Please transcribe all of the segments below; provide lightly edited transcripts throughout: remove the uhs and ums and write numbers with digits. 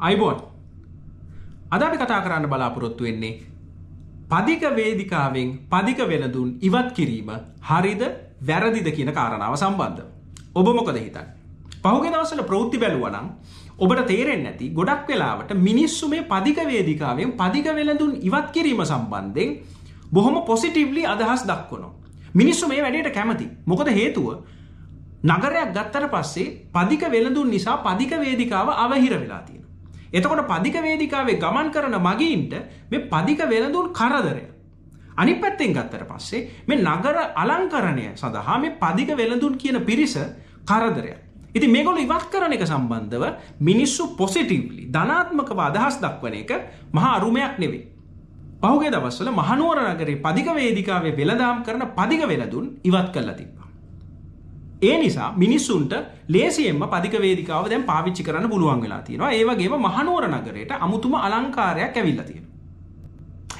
අයිබෝන් අද අපි කතා කරන්න බලාපොරොත්තු වෙන්නේ පදික වේදිකාවෙන් පදික වෙළඳුන් ඉවත් කිරීම හරිද වැරදිද කියන කාරණාව සම්බන්ධව. ඔබ මොකද හිතන්නේ? පහුගිය දවස්වල ප්‍රවෘත්ති බැලුවා නම් ඔබට තේරෙන්නේ නැති ගොඩක් වෙලාවට මිනිස්සු මේ පදික වේදිකාවෙන් පදික වෙළඳුන් ඉවත් කිරීම සම්බන්ධයෙන් බොහොම පොසිටිව්ලි අදහස් දක්වනවා. මිනිස්සු මේ වැඩේට කැමති. මොකද හේතුව නගරයක් ගත්තට පස්සේ පදික වෙළඳුන් නිසා පදික වේදිකාව අවහිර වෙලා තියෙනවා. එතකොට පදික වේදිකාවේ ගමන් කරන මගීන්ට මේ පදික වෙළඳුන් කරදරය. අනිත් පැත්තෙන් ගත්තට පස්සේ මේ නගර අලංකරණය සඳහා මේ පදික වෙළඳුන් කියන පිරිස කරදරයක්. ඉතින් මේගොල්ලෝ ඉවත් කරන එක සම්බන්ධව මිනිස්සු පොසිටිව්ලි ධනාත්මකව අදහස් දක්වන එක මහා අරුමයක් නෙවෙයි. පහුගිය දවස්වල මහනුවර නගරේ පදික වේදිකාවේ වෙළඳාම් කරන පදික වෙළඳුන් ඉවත් කළා තිබ්බා. ඒ නිසා මිනිස්සුන්ට ලේසියෙන්ම පදික වේදිකාව දැන් පාවිච්චි කරන්න පුළුවන් වෙලා තියෙනවා. ඒ වගේම මහනුවර නගරයට අමුතුම අලංකාරයක් ඇවිල්ලා තියෙනවා.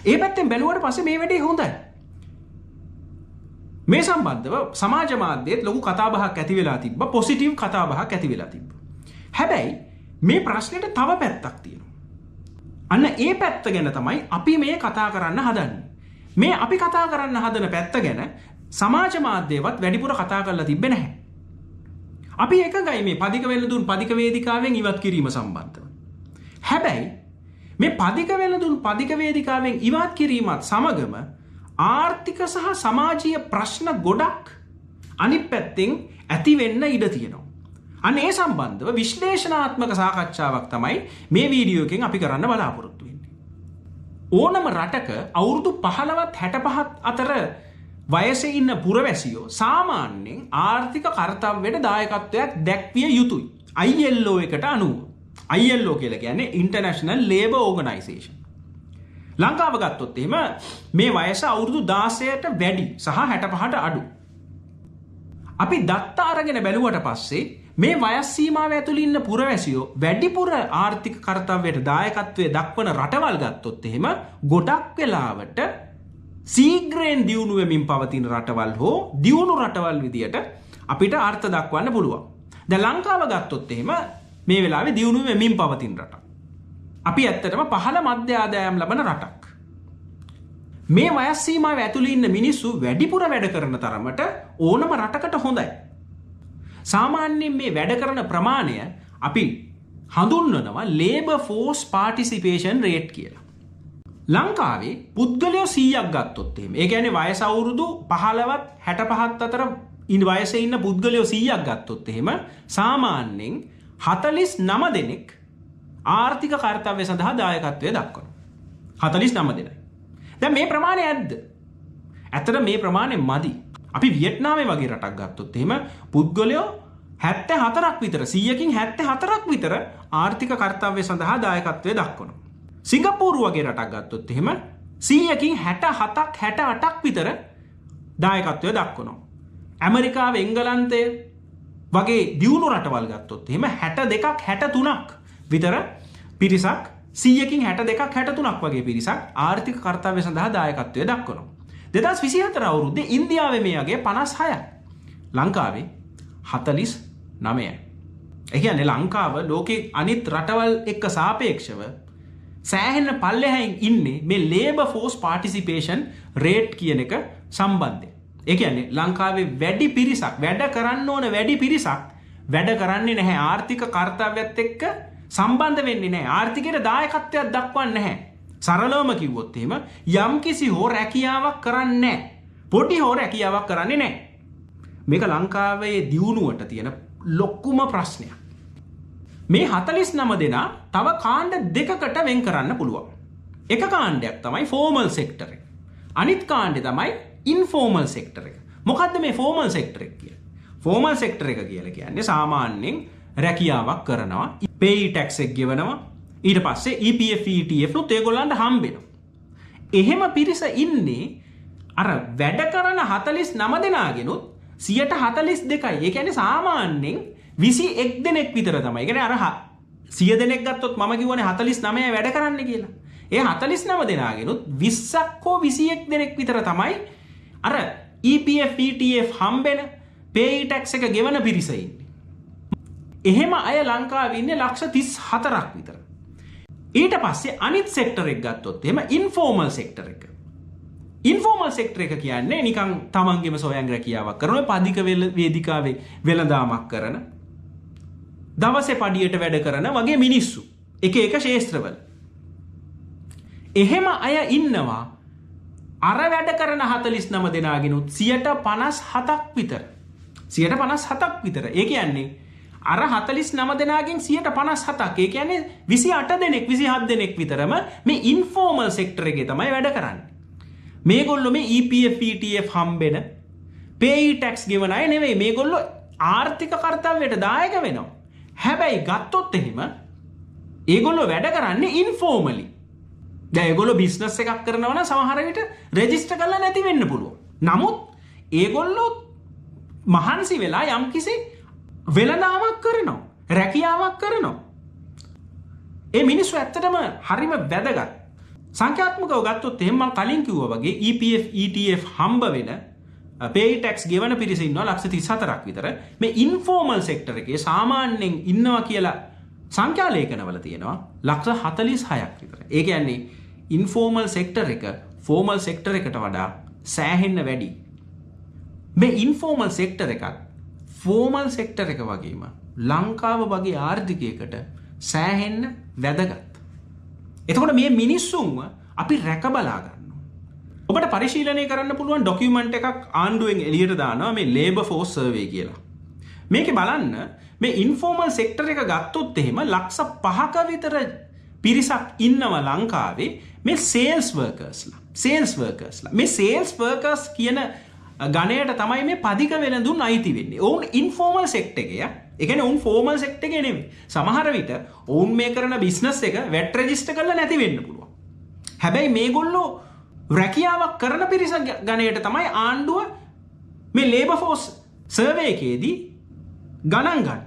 ඒ පැත්තෙන් බැලුවට පස්සේ මේ වැඩේ හොඳයි. මේ සම්බන්ධව සමාජ මාධ්‍යයේත් ලොකු කතාබහක් ඇති වෙලා තිබ්බා. පොසිටිව් කතාබහක් ඇති වෙලා තිබ්බා. හැබැයි මේ ප්‍රශ්නෙට තව පැත්තක් තියෙනවා. අන්න ඒ පැත්ත ගැන තමයි අපි මේ කතා කරන්න හදන්නේ. මේ අපි කතා කරන්න හදන පැත්ත ගැන සමාජ මාධ්‍යවත් වැඩිපුර කතා කරලා තිබ්බේ නැහැ. අපි එකගයි මේ පදික වෙළඳුන් පදික වේදිකාවෙන් ඉවත් කිරීම සම්බන්ධව. හැබැයි මේ පදික වෙළඳුන් පදික වේදිකාවෙන් ඉවත් කිරීමත් සමගම ආර්ථික සහ සමාජීය ප්‍රශ්න ගොඩක් අනිත් පැත්තෙන් ඇති වෙන්න ඉඩ තියෙනවා. අන්න ඒ සම්බන්ධව විශ්ලේෂණාත්මක සාකච්ඡාවක් තමයි මේ වීඩියෝ එකෙන් අපි කරන්න බලාපොරොත්තු වෙන්නේ. ඕනම රටක අවුරුදු 15ත් 65ත් අතර වයසේ ඉන්න පුරවැසියෝ සාමාන්‍යයෙන් ආර්ථික කර්තව්‍යයට දායකත්වයක් දැක්විය යුතුයි. ILO එකට අනුව. ILO කියලා කියන්නේ International Labour Organization. ලංකාව ගත්තොත් එහෙම මේ වයස අවුරුදු 16ට වැඩි සහ 65ට අඩු. අපි දත්ත අරගෙන බැලුවට පස්සේ මේ වයස් සීමාව ඇතුළේ ඉන්න පුරවැසියෝ වැඩිපුර ආර්ථික කර්තව්‍යයට දායකත්වයේ දක්වන රටවල් ගත්තොත් එහෙම ගොඩක් වෙලාවට සීග්‍රයෙන් දියුණු වෙමින් පවතින රටවල් හෝ දියුණු රටවල් විදියට අපිට අර්ථ දක්වන්න පුළුවන්. දැන් ලංකාව ගත්තොත් එහෙම මේ වෙලාවේ දියුණු වෙමින් පවතින රටක්. අපි ඇත්තටම පහළ මධ්‍ය ආදායම් ලබන රටක්. මේ වයස් සීමාව ඇතුළේ ඉන්න මිනිස්සු වැඩිපුර වැඩ කරන තරමට ඕනම රටකට හොඳයි. සාමාන්‍යයෙන් මේ වැඩ කරන ප්‍රමාණය අපි හඳුන්වනවා labor force participation rate කියලා. ලංකාවේ පුද්ගලයෝ 100ක් ගත්තොත් එහෙම. ඒ කියන්නේ වයස අවුරුදු 15ත් 65ත් අතර වයසේ ඉන්න පුද්ගලයෝ 100ක් ගත්තොත් එහෙම සාමාන්‍යයෙන් 49 දෙනෙක් ආර්ථික කර්තව්‍ය සඳහා දායකත්වය දක්වනවා. 49 දෙනයි. දැන් මේ ප්‍රමාණය ඇද්ද? ඇත්තට මේ ප්‍රමාණය මදි. අපි වියට්නාමයේ වගේ රටක් ගත්තොත් එහෙම පුද්ගලයෝ 74ක් විතර 100කින් 74ක් විතර ආර්ථික කර්තව්‍ය සඳහා දායකත්වය දක්වනවා. සිංගප්පූරු වගේ රටක් ගත්තොත් එහෙම 100කින් 67ක් 68ක් විතර දායකත්වය දක්වනවා. ඇමරිකාව එංගලන්තය වගේ දියුණු රටවල් ගත්තොත් එහෙම 62ක් 63ක් විතර පිරිසක් 100කින් 62ක් 63ක් වගේ පිරිසක් ආර්ථික කර්තව්‍ය සඳහා දායකත්වය දක්වනවා. 2024 අවුරුද්දේ ඉන්දියාවේ මේ වගේ 56ක්. ලංකාවේ 49යි. ඒ කියන්නේ ලංකාව ලෝකේ අනිත් රටවල් එක්ක සාපේක්ෂව සෑහෙන පල්ලෙහායින් ඉන්නේ මේ labor force participation rate කියන එක සම්බන්ධයෙන්. ඒ කියන්නේ ලංකාවේ වැඩි පිරිසක් වැඩ කරන්න ඕන වැඩි පිරිසක් වැඩ කරන්නේ නැහැ ආර්ථික කර්තව්‍යත් එක්ක සම්බන්ධ වෙන්නේ නැහැ. ආර්ථිකයට දායකත්වයක් දක්වන්නේ නැහැ. සරලවම කිව්වොත් එහෙම යම්කිසි හෝ රැකියාවක් කරන්නේ නැහැ. පොඩි හෝ රැකියාවක් කරන්නේ නැහැ. මේක ලංකාවේ දියුණුවට තියෙන ලොකුම ප්‍රශ්නයක්. මේ 49 දෙනා තව කාණ්ඩ දෙකකට වෙන් කරන්න පුළුවන්. එක කාණ්ඩයක් තමයි ෆෝමල් සෙක්ටර් එක. අනිත් කාණ්ඩය තමයි ඉන්ෆෝමල් සෙක්ටර් එක. මොකද්ද මේ ෆෝමල් සෙක්ටර් එක කියන්නේ? ෆෝමල් සෙක්ටර් එක කියලා කියන්නේ සාමාන්‍යයෙන් රැකියාවක් කරනවා, pay tax එක ගෙවනවා, ඊට පස්සේ EPF ETF නුත් ඒගොල්ලන්ට හම්බෙනවා. එහෙම පිරිස ඉන්නේ අර වැඩ කරන 49 දෙනාගෙනුත් 42%. ඒ කියන්නේ සාමාන්‍යයෙන් 21 දෙනෙක් විතර තමයි. ඒ කියන්නේ අර 100 දෙනෙක් ගත්තොත් මම කියවනේ 49 වැඩ කරන්න කියලා. ඒ 49 දෙනාගෙනුත් 20ක් හෝ 21 දෙනෙක් විතර තමයි අර EPF ETF හම්බෙන pay tax එක ගෙවන පිරිස ඉන්නේ. එහෙම අය ලංකාවේ ඉන්නේ ලක්ෂ 34ක් විතර. ඊට පස්සේ අනිත් සෙක්ටර් එක ගත්තොත් එහෙම ඉන්ෆෝමල් සෙක්ටර් එක. ඉන්ෆෝමල් සෙක්ටර් එක කියන්නේ නිකන් තමන්ගේම සොයන් රැකියාවක් කරන පදික වේදිකාවේ වෙළඳාමක් කරන දවසේ පඩියට වැඩ කරන වගේ මිනිස්සු එක එක ක්ෂේත්‍රවල. එහෙම අය ඉන්නවා අර වැඩ කරන 49 දෙනාගෙනුත් 57ක් විතර. 57ක් විතර. ඒ කියන්නේ අර 49 දෙනාගෙන් 57ක්. ඒ කියන්නේ 28 දෙනෙක් 27 දෙනෙක් විතරම මේ ඉන්ෆෝමල් සෙක්ටර් එකේ තමයි වැඩ කරන්නේ. මේගොල්ලෝ මේ EPF ETF හම්බෙන pay tax ගෙවන අය නෙවෙයි. මේගොල්ලෝ ආර්ථික කර්තව්‍යයට දායක වෙනවා. හැබැයි ගත්තොත් එහෙම ඒගොල්ලෝ වැඩ කරන්නේ ඉන්ෆෝමලි. දැන් ඒගොල්ලෝ බිස්නස් එකක් කරනවා නම් සමහර විට රෙජිස්ටර් කරලා නැති වෙන්න පුළුවන්. නමුත් ඒගොල්ලෝ මහන්සි වෙලා යම්කිසි වෙළඳාමක් කරනවා. රැකියාවක් කරනවා. ඒ මිනිස්සු ඇත්තටම හරිම වැදගත්. සංඛ්‍යාත්මකව ගත්තොත් එහෙනම් මම කලින් කිව්වා වගේ EPF ETF හම්බ වෙන pay tax ගෙවන පිරිස ඉන්නවා 34ක් විතර. මේ ඉන්ෆෝමල් සෙක්ටර් එකේ සාමාන්‍යයෙන් ඉන්නවා කියලා සංඛ්‍යා ලේඛනවල තියෙනවා 46ක් විතර. ඒ කියන්නේ ඉන්ෆෝමල් සෙක්ටර් එක ෆෝමල් සෙක්ටර් එකට වඩා සෑහෙන්න වැඩි. මේ ඉන්ෆෝමල් සෙක්ටර් එකත් ෆෝමල් සෙක්ටර් එක වගේම ලංකාව වගේ ආර්ථිකයකට සෑහෙන්න වැදගත්. එතකොට මේ මිනිස්සුන්ව අපි රැක බලා ගන්නවා. ඔබට පරිශීලනය කරන්න පුළුවන් ඩොකියුමන්ට් එකක් ආණ්ඩුවෙන් එළියට දානවා මේ ලේබර් ෆෝස් සර්වේ කියලා. මේකේ බලන්න මේ ඉන්ෆෝමල් සෙක්ටර් එක ගත්තොත් එහෙම 5ක විතර පිරිසක් ඉන්නවා ලංකාවේ මේ සේල්ස් වර්කර්ස්ලා. මේ සේල්ස් වර්කර්ස් කියන ගණයට තමයි මේ පදික වෙළඳුන් අයිති වෙන්නේ. ඔවුන් ඉන්ෆෝමල් සෙක්ටර් එකේ. ඒ කියන්නේ ඔවුන් ෆෝමල් සෙක්ටර් එකේ නෙමෙයි. සමහර විට ඔවුන් මේ කරන බිස්නස් එක වැට් රෙජිස්ටර් කරලා නැති වෙන්න පුළුවන්. හැබැයි මේගොල්ලෝ රැකියාවක් කරන පිරිස ගණයට තමයි ආණ්ඩුව මේ ලේබර් ෆෝස් සර්වේ එකේදී ගණන් ගන්න.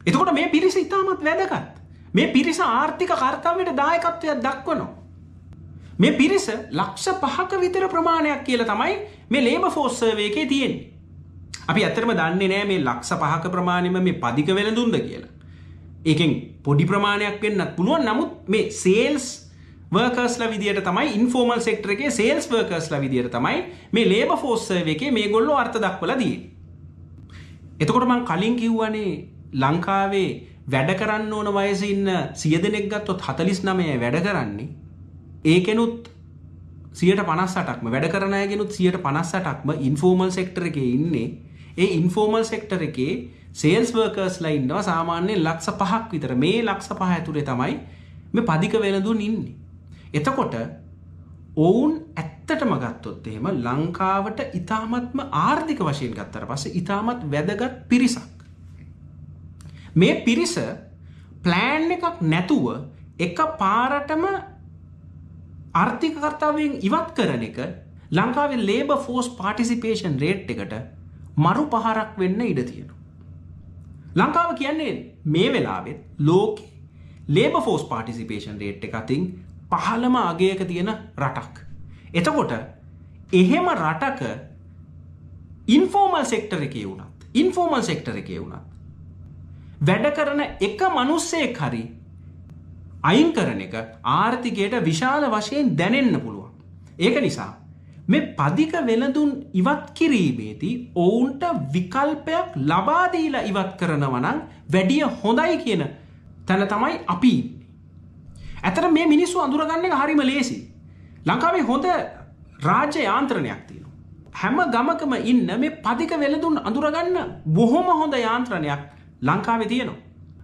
එතකොට මේ පිරිස ඉතාමත් වැදගත්. මේ පිරිස ආර්ථික කර්තව්‍යයට දායකත්වයක් දක්වනවා. මේ පිරිස 5ක විතර ප්‍රමාණයක් කියලා තමයි මේ ලේබර් ෆෝස් සර්වේ එකේ තියෙන්නේ. අපි ඇත්තටම දන්නේ නැහැ මේ 5ක ප්‍රමාණයම මේ පදික වෙළඳුන්ද කියලා. ඒකෙන් පොඩි ප්‍රමාණයක් වෙන්නත් පුළුවන්. නමුත් මේ සේල්ස් වර්කර්ස්ලා විදියට තමයි ඉන්ෆෝමල් සෙක්ටර් එකේ සේල්ස් වර්කර්ස්ලා විදියට තමයි මේ ලේබර් ෆෝස් සර්වේ එකේ මේගොල්ලෝ අර්ථ දක්වලා තියෙන්නේ. එතකොට මම කලින් කිව්වනේ ලංකාවේ වැඩ කරන්න ඕන වයසේ ඉන්න 100 දෙනෙක් ගත්තොත් 49 වැඩ කරන්නේ. ඒකෙනුත් 58%ක්ම වැඩ කරන අයගෙනුත් 58%ක්ම ඉන්ෆෝමල් සෙක්ටර් එකේ ඉන්නේ. ඒ ඉන්ෆෝමල් සෙක්ටර් එකේ සේල්ස් වර්කර්ස්ලා ඉන්නවා සාමාන්‍යයෙන් 500ක් විතර. මේ 500 ඇතුලේ තමයි මේ පදික වෙළඳුන් ඉන්නේ. එතකොට ඔවුන් ඇත්තටම ගත්තොත් එහෙම ලංකාවට ඉතාමත්ම ආර්ථික වශයෙන් ගත්තට පස්සේ ඉතාමත් වැදගත් පිරිසක්. මේ පිරිස ප්ලෑන් එකක් නැතුව එක පාරටම ආර්ථික කර්තව්‍යයෙන් ඉවත් කරන එක ලංකාවේ ලේබර් ෆෝස් පාටිසිපේෂන් රේට් එකට මරු පහරක් වෙන්න ඉඩ තියෙනවා. ලංකාව කියන්නේ මේ වෙලාවෙත් ලෝකේ ලේබර් ෆෝස් පාටිසිපේෂන් රේට් එක අතින් 15ම අගයක තියෙන රටක්. එතකොට එහෙම රටක ඉන්ෆෝමල් සෙක්ටර් එකේ වුණත් වැඩ කරන එක මිනිස්සෙක් හරි අයින් කරන එක ආර්ථිකයට විශාල වශයෙන් දැනෙන්න පුළුවන්. ඒක නිසා මේ පදික වෙළඳුන් ඉවත් කිරීමේදී ඔවුන්ට විකල්පයක් ලබා දීලා ඉවත් කරනවා නම් වැඩිය හොඳයි කියන තැන තමයි අපි ඉන්නේ. ඇත්තට මේ මිනිස්සු අඳුරගන්න එක හරිම ලේසි. ලංකාවේ හොඳ රාජ්‍ය යාන්ත්‍රණයක් තියෙනවා. හැම ගමකම ඉන්න මේ පදික වෙළඳුන් අඳුරගන්න බොහොම හොඳ යාන්ත්‍රණයක් ලංකාවේ තියෙනවා.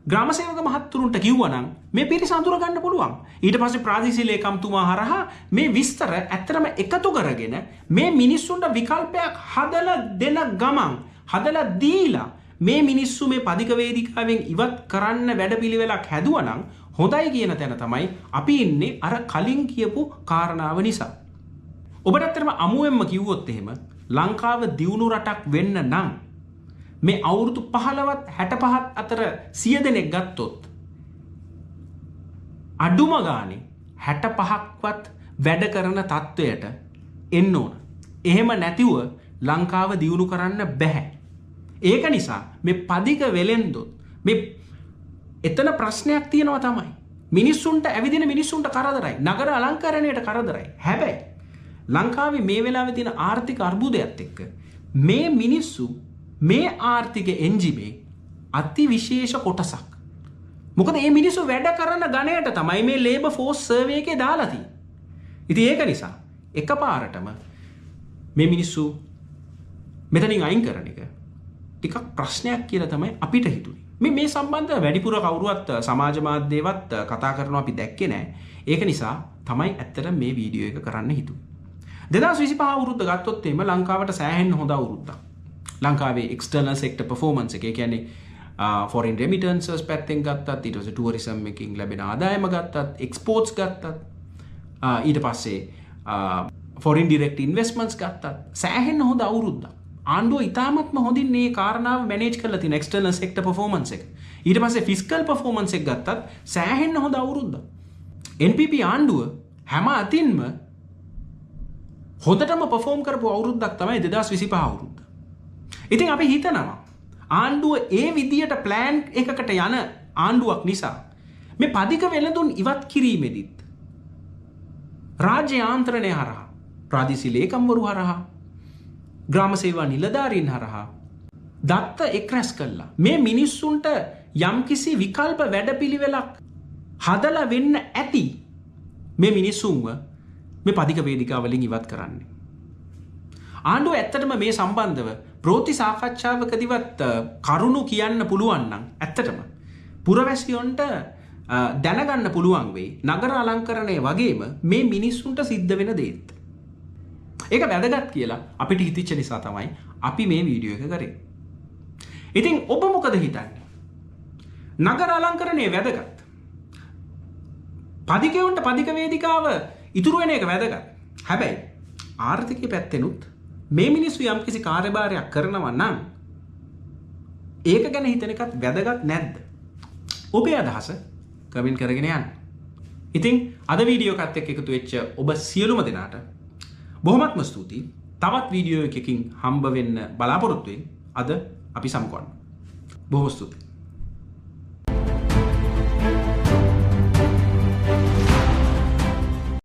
ග්‍රාම සේවක මහත්තුරුන්ට කිව්වනම් මේ පිරිස අඳුරගන්න පුළුවන්. ඊට පස්සේ ප්‍රාදේශීය ලේකම්තුමා හරහා මේ විස්තර ඇත්තටම එකතු කරගෙන මේ මිනිස්සුන්ට විකල්පයක් හදලා දෙන ගමන් හදලා දීලා මේ මිනිස්සු මේ පදික වේදිකාවෙන් ඉවත් කරන්න වැඩපිළිවෙලක් හැදුවනම් හොඳයි කියන තැන තමයි අපි ඉන්නේ අර කලින් කියපු කාරණාව නිසා. ඔබට ඇත්තටම අමුවෙන්ම කිව්වොත් එහෙම ලංකාව දියුණු රටක් වෙන්න නම් මේ අවුරුදු 15ත් 65ත් අතර 100 දෙනෙක් ගත්තොත් අඩුම ගානේ 65ක්වත් වැඩ කරන තත්වයට එන්න ඕන. එහෙම නැතිව ලංකාව දියුණු කරන්න බැහැ. ඒක නිසා මේ පදික වෙලෙන්දොත් මේ එතන ප්‍රශ්නයක් තියෙනවා තමයි. මිනිස්සුන්ට ඇවිදින මිනිස්සුන්ට කරදරයි. නගර අලංකරණයට කරදරයි. හැබැයි ලංකාවේ මේ වෙලාවේ තියෙන ආර්ථික අර්බුදයත් එක්ක මේ මිනිස්සු මේ ආර්ථික එන්ජිමේ අති විශේෂ කොටසක්. මොකද මේ මිනිස්සු වැඩ කරන ගණයට තමයි මේ ලේබර් ෆෝස් සර්වේ එකේ දාලා තියෙන්නේ. ඉතින් ඒක නිසා එකපාරටම මේ මිනිස්සු මෙතනින් අයින් කරන එක ටිකක් ප්‍රශ්නයක් කියලා තමයි අපිට හිතුනේ. මේ සම්බන්ධව වැඩිපුර කවුරුවත් සමාජ මාධ්‍යවලත් කතා කරනවා අපි දැක්කේ නැහැ. ඒක නිසා තමයි ඇත්තට මේ වීඩියෝ එක කරන්න හිතුවේ. 2025 අවුරුද්ද ගත්තොත් එimhe ලංකාවට සෑහෙන්න හොඳ අවුරුද්දක්. ලංකාවේ එක්ස්ටර්නල් සෙක්ටර් පර්ෆෝමන්ස් එක, ඒ කියන්නේ foreign remittances පැත්තෙන් ගත්තත්, ඊට පස්සේ ටුවරිසම් එකකින් ලැබෙන ආදායම ගත්තත්, එක්ස්පෝර්ට්ස් ගත්තත්, ඊට පස්සේ foreign direct investments ගත්තත් සෑහෙන්න හොඳ අවුරුද්දක්. ආණ්ඩුව ඉතාමත්ම හොඳින් මේ කාරණාව මැනේජ් කරලා තියෙන එක්ස්ටර්නල් සෙක්ටර් පර්ෆෝමන්ස් එක. ඊට පස්සේ ෆිස්කල් පර්ෆෝමන්ස් එක ගත්තත් සෑහෙන්න හොඳ අවුරුද්දක්. NPP ආණ්ඩුව හැම අතින්ම හොඳටම පර්ෆෝම් කරපු අවුරුද්දක් තමයි 2025 අවුරුද්ද. ඉතින් අපි හිතනවා ආණ්ඩුව ඒ විදියට ප්ලෑන් එකකට යන ආණ්ඩුවක් නිසා මේ පදික වෙළඳුන් ඉවත් කිරීමේදීත් රාජ්‍ය යාන්ත්‍රණය හරහා, ප්‍රාදේශීය ලේකම්වරු හරහා, ග්‍රාම සේවා නිලධාරීන් හරහා දත්ත එක් රැස් කළා මේ මිනිස්සුන්ට යම්කිසි විකල්ප වැඩපිළිවෙලක් හදලා වෙන්න ඇති මේ මිනිස්සුන්ව මේ පදික වේදිකා වලින් ඉවත් කරන්නේ. ආණ්ඩුව ඇත්තටම මේ සම්බන්ධව ප්‍රෝති සාකච්ඡාවකදීවත් කරුණු කියන්න පුළුවන් නම් ඇත්තටම පුරවැසියොන්ට දැනගන්න පුළුවන් වෙයි නගර අලංකරණය වගේම මේ මිනිස්සුන්ට සිද්ධ වෙන දේත්. ඒක වැදගත් කියලා අපිට හිතිච්ච නිසා තමයි අපි මේ වීඩියෝ එක කරේ. ඉතින් ඔබ මොකද හිතන්නේ? නගර අලංකරණය වැදගත්. පදිකයන්ට පදික වේදිකාව ඉතුරු වෙන එක වැදගත්. හැබැයි ආර්ථිකයේ පැත්තෙනුත් මේ මිනිස්සු යම්කිසි කාර්යභාරයක් කරනවා නම් ඒක ගැන හිතන එකත් වැදගත් නැද්ද? ඔබේ අදහස කමෙන්ට් කරගෙන යන්න. ඉතින් අද වීඩියෝ එකත් එක්ක එකතු වෙච්ච ඔබ සියලුම දෙනාට බොහොමත්ම ස්තුතියි. තවත් වීඩියෝ එකකින් හම්බ වෙන්න බලාපොරොත්තු වෙමින් අද අපි සමුගන්නවා. බොහොම ස්තුතියි.